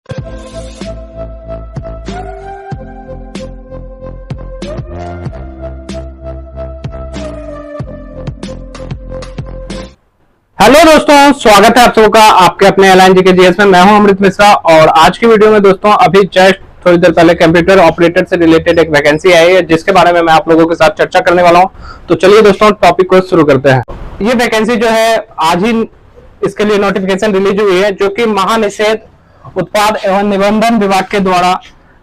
Hello दोस्तों, स्वागत है आप सबों का आपके अपने एलएनजी के जीएस में। मैं हूं अमृत मिश्रा और आज की वीडियो में दोस्तों अभी जस्ट थोड़ी देर पहले कंप्यूटर ऑपरेटर से रिलेटेड एक वैकेंसी आई है जिसके बारे में मैं आप लोगों के साथ चर्चा करने वाला हूं। तो चलिए दोस्तों टॉपिक को शुरू करते हैं। ये वैकेंसी जो है आज ही इसके लिए नोटिफिकेशन रिलीज हुई है, जो कि महानिषेध उत्पाद एवं निबंधन विभाग के द्वारा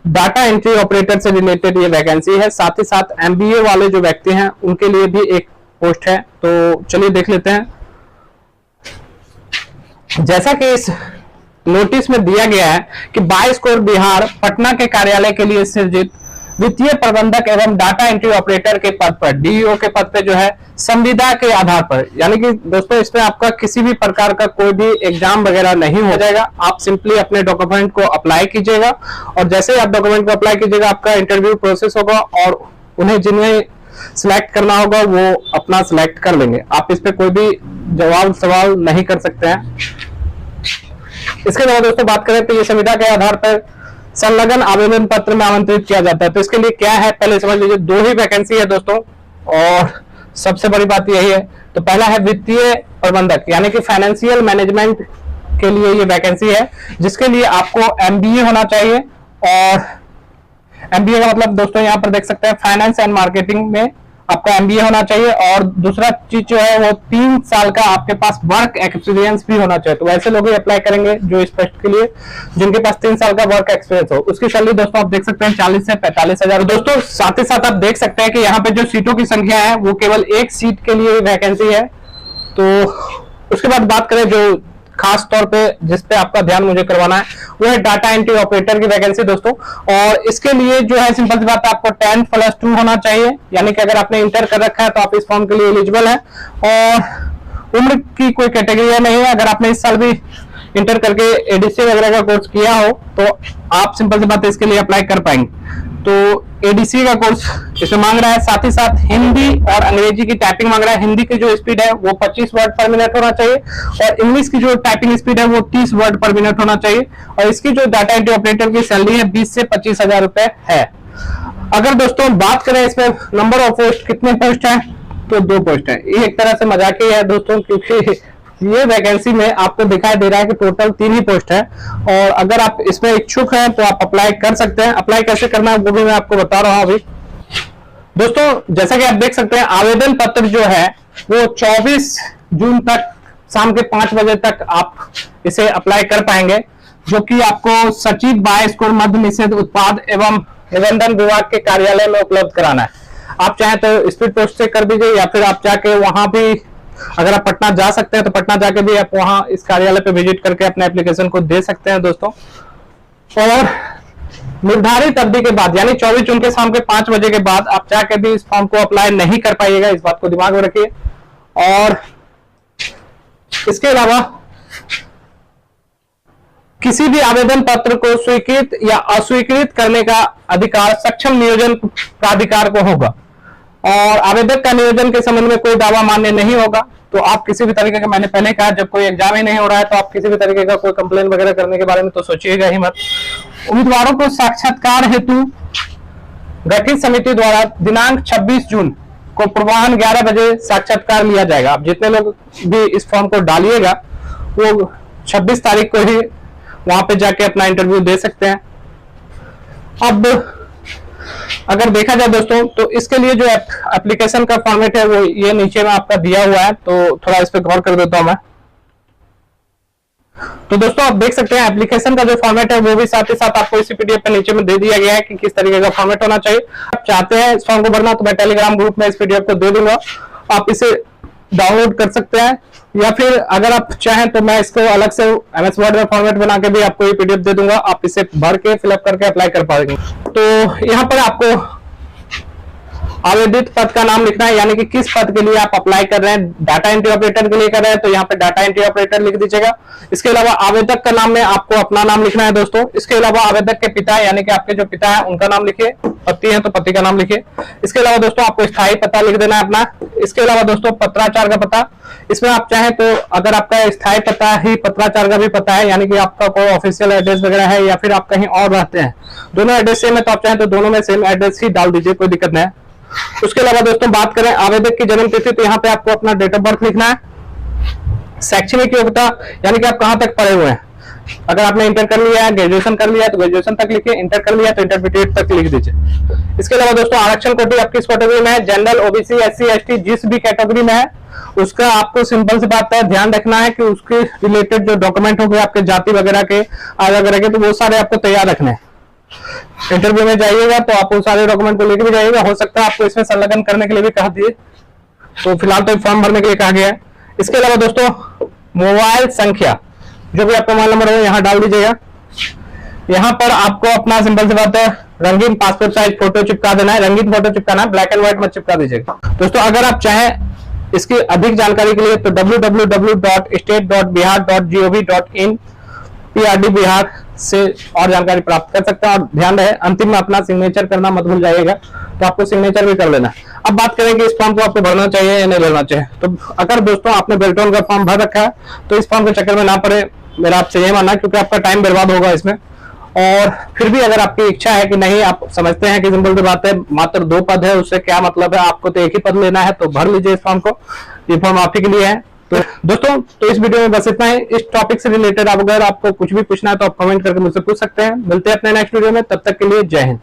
डाटा एंट्री ऑपरेटर से रिलेटेड ये वैकेंसी है। साथ ही साथ एमबीए वाले जो व्यक्ति हैं उनके लिए भी एक पोस्ट है। तो चलिए देख लेते हैं। जैसा कि इस नोटिस में दिया गया है कि 22 करोड़ बिहार पटना के कार्यालय के लिए सृजित वित्तीय प्रबंधक एवं डाटा एंट्री ऑपरेटर के पद पर, डीईओ के पद पे जो है संविदा के आधार पर, यानी कि दोस्तों इसमें आपका किसी भी प्रकार का कोई भी एग्जाम वगैरह नहीं हो जाएगा। आप सिंपली अपने डॉक्यूमेंट को अप्लाई कीजिएगा और जैसे ही आप डॉक्यूमेंट को अप्लाई कीजिएगा आपका इंटरव्यू प्रोसेस होगा और उन्हें जिन्हें सिलेक्ट करना होगा वो अपना सिलेक्ट कर लेंगे। आप इस पे कोई भी जवाब सवाल नहीं कर सकते हैं। इसके अलावा दोस्तों बात करें तो ये संविदा के आधार पर संलग्न आवेदन पत्र में आमंत्रित किया जाता है। तो इसके लिए क्या है पहले समझ लीजिए। 2 ही वैकेंसी है दोस्तों और सबसे बड़ी बात यही है। तो पहला है वित्तीय प्रबंधक यानी कि फाइनेंशियल मैनेजमेंट के लिए ये वैकेंसी है, जिसके लिए आपको एमबीए होना चाहिए। और एमबीए का मतलब दोस्तों यहाँ पर देख सकते हैं फाइनेंस एंड मार्केटिंग में आपका एमबीए होना चाहिए। और दूसरा चीज जो है वो 3 साल का आपके पास वर्क एक्सपीरियंस भी होना चाहिए। तो वैसे लोग ही अप्लाई करेंगे जो इस पोस्ट के लिए जिनके पास 3 साल का वर्क एक्सपीरियंस हो। उसकी सैलरी दोस्तों आप देख सकते हैं 40 से 45 हजार। दोस्तों साथ ही साथ आप देख सकते हैं कि यहाँ पे जो सीटों की संख्या है वो केवल 1 सीट के लिए वैकेंसी है। तो उसके बाद बात करें जो खास तौर पे जिस पे आपका ध्यान मुझे करवाना है वो है डाटा एंट्री ऑपरेटर की वैकेंसी दोस्तों। और इसके लिए जो है सिंपल सी बात है, आपको 10+2 होना चाहिए, यानी कि अगर आपने इंटर कर रखा है तो आप इस फॉर्म के लिए एलिजिबल है। और उम्र की कोई कैटेगरी नहीं है। अगर आपने इस साल भी इंटर करके एडीसी वगैरह का कोर्स किया हो तो आप सिंपल सी बात है इसके लिए अप्लाई कर पाएंगे। तो एडीसी का कोर्स इसमें मांग रहा है। साथ ही साथ हिंदी और अंग्रेजी की टाइपिंग मांग रहा है। हिंदी की जो स्पीड है वो 25 वर्ड पर मिनट होना चाहिए और इंग्लिश की जो टाइपिंग स्पीड है वो 30 वर्ड पर मिनट होना चाहिए। और इसकी जो डाटा एंट्री ऑपरेटर की सैलरी है 20 से 25 हजार रुपए है। अगर दोस्तों बात करें इसमें नंबर ऑफ पोस्ट, कितने पोस्ट है, तो 2 पोस्ट है। ये एक तरह से मजाक ही है दोस्तों, क्योंकि ये वैकेंसी में आपको दिखाई दे रहा है कि टोटल 3 ही पोस्ट है। और अगर आप इसमें इच्छुक हैं तो आप अप्लाई कर सकते हैं। अप्लाई कैसे करना है वो भी मैं आपको बता रहा हूं अभी। दोस्तों जैसा कि आप देख सकते हैं आवेदन पत्र जो है वो 24 जून तक शाम के 5 बजे तक आप इसे अप्लाई कर पाएंगे, जो कि आपको सचिव 22 करोड़ मद्य निषेध उत्पाद एवं निबंधन विभाग के कार्यालय में उपलब्ध कराना है। आप चाहें तो स्पीड पोस्ट से कर दीजिए या फिर आप जाके वहां भी, अगर आप पटना जा सकते हैं तो पटना जाके भी आप वहां इस कार्यालय पे विजिट करके अपने एप्लीकेशन को दे सकते हैं दोस्तों। और निर्धारित अवधि के बाद यानी 24 जून के शाम के 5 बजे के बाद आप जाके भी इस फॉर्म को अप्लाई नहीं कर पाइएगा, इस बात को दिमाग में रखिए। और इसके अलावा किसी भी आवेदन पत्र को स्वीकृत या अस्वीकृत करने का अधिकार सक्षम नियोजन प्राधिकार को होगा। और आवेदक का नियोजन के संबंध में कोई दावा मान्य नहीं होगा। तो आप किसी भी तरीके का, मैंने पहले कहा जब कोई एग्जाम ही नहीं हो रहा है तो आप किसी भी तरीके का कोई कंप्लेन वगैरह करने के बारे में तो सोचिएगा ही मत। उम्मीदवारों को साक्षात्कार हेतु गठित समिति द्वारा दिनांक 26 जून को पूर्वाह्न 11 बजे साक्षात्कार लिया जाएगा। आप जितने लोग भी इस फॉर्म को डालिएगा वो 26 तारीख को ही वहां पे जाके अपना इंटरव्यू दे सकते हैं। अब अगर देखा जाए दोस्तों तो इसके लिए जो एप्लीकेशन का फॉर्मेट है वो ये नीचे में आपका दिया हुआ है, तो थोड़ा इस पे गौर कर देता हूं मैं। तो दोस्तों आप देख सकते हैं एप्लीकेशन का जो फॉर्मेट है वो भी साथ ही साथ आपको इसी पीडीएफ पे नीचे में दे दिया गया है कि किस तरीके का फॉर्मेट होना चाहिए। आप चाहते हैं इस फॉर्म को भरना तो मैं टेलीग्राम ग्रुप में इस पीडीएफ को दे दूंगा, आप इसे डाउनलोड कर सकते हैं। या फिर अगर आप चाहें तो मैं इसको अलग से एमएस वर्ड में फॉर्मेट बना के भी आपको ये पीडीएफ दे दूंगा, आप इसे भर के फिलअप करके अप्लाई कर पाएंगे। तो यहाँ पर आपको आवेदित पद का नाम लिखना है, यानी कि किस पद के लिए आप अप्लाई कर रहे हैं। डाटा एंट्री ऑपरेटर के लिए कर रहे हैं तो यहाँ पे डाटा एंट्री ऑपरेटर लिख दीजिएगा। इसके अलावा आवेदक का नाम में आपको अपना नाम लिखना है दोस्तों। इसके अलावा आवेदक के पिता यानी कि आपके जो पिता है उनका नाम लिखिए। पति है तो पति का नाम लिखिए। इसके अलावा दोस्तों आपको स्थायी पता लिख देना है अपना। इसके अलावा दोस्तों पत्राचार का पता, इसमें आप चाहें तो अगर आपका स्थायी पता ही पत्राचार का भी पता है, यानी कि आपका कोई ऑफिशियल एड्रेस वगैरह है या फिर आप कहीं और रहते हैं, दोनों एड्रेस सेम है तो आप चाहें तो दोनों में सेम एड्रेस ही डाल दीजिए, कोई दिक्कत नहीं है। उसके अलावा दोस्तों बात करें आवेदक की जन्म तिथि, तो यहाँ पे आपको अपना डेट ऑफ बर्थ लिखना है। शैक्षणिक योग्यता यानी कि आप कहां तक पढ़े हुए हैं, अगर आपने इंटर कर लिया है, ग्रेजुएशन कर लिया है तो ग्रेजुएशन तक लिखिए, इंटर कर लिया है तो इंटरमीडिएट तक लिख दीजिए। इसके अलावा दोस्तों आरक्षण कोटि आप किस कैटेगरी में है, जनरल, ओबीसी, एससी, एसटी, जिस भी कैटेगरी में है उसका आपको सिंपल सी बात है ध्यान रखना है कि उसके रिलेटेड जो डॉक्यूमेंट हो गए आपके जाति वगैरह के, आधार वगैरह के, तो वो सारे आपको तैयार रखने हैं। इंटरव्यू में जाइएगा तो आप उन सारे डॉक्यूमेंट को लेकर भी जाइएगा, हो सकता है आपको इसमें संलग्न करने के लिए भी कहा दिए, तो फिलहाल तो फॉर्म भरने के लिए कहा गया है। इसके अलावा दोस्तों मोबाइल संख्या, जो भी आपका मोबाइल नंबर हो यहाँ डाल दीजिएगा। यहाँ पर आपको अपना सिंपल सी बात है रंगीन पासपोर्ट साइज फोटो चिपका देना है, रंगीन फोटो चिपकाना है, ब्लैक एंड व्हाइट मत चिपका दीजिएगा। दोस्तों अगर आप चाहें इसकी अधिक जानकारी के लिए तो www.state.bihar.gov.in PRD बिहार से और जानकारी प्राप्त कर सकते हैं। और ध्यान रहे अंतिम में अपना सिग्नेचर करना मत भूल जाइएगा, तो आपको सिग्नेचर भी कर लेना। अब बात करें कि इस फॉर्म को आपको भरना चाहिए या नहीं भरना चाहिए, तो अगर दोस्तों आपने बेल्ट्रॉन का फॉर्म भर रखा है तो इस फॉर्म के चक्कर में ना पड़े, मेरा आपसे यही मानना है, क्योंकि आपका टाइम बर्बाद होगा इसमें। और फिर भी अगर आपकी इच्छा है कि नहीं, आप समझते हैं कि सिंपल सी बात है मात्र 2 पद है, उससे क्या मतलब है, आपको तो एक ही पद लेना है, तो भर लीजिए इस फॉर्म को, ये फॉर्म आप ही के लिए है। तो दोस्तों तो इस वीडियो में बस इतना ही। इस टॉपिक से रिलेटेड अगर आपको कुछ भी पूछना है तो आप कमेंट करके मुझसे पूछ सकते हैं। मिलते हैं अपने नेक्स्ट वीडियो में, तब तक के लिए जय हिंद।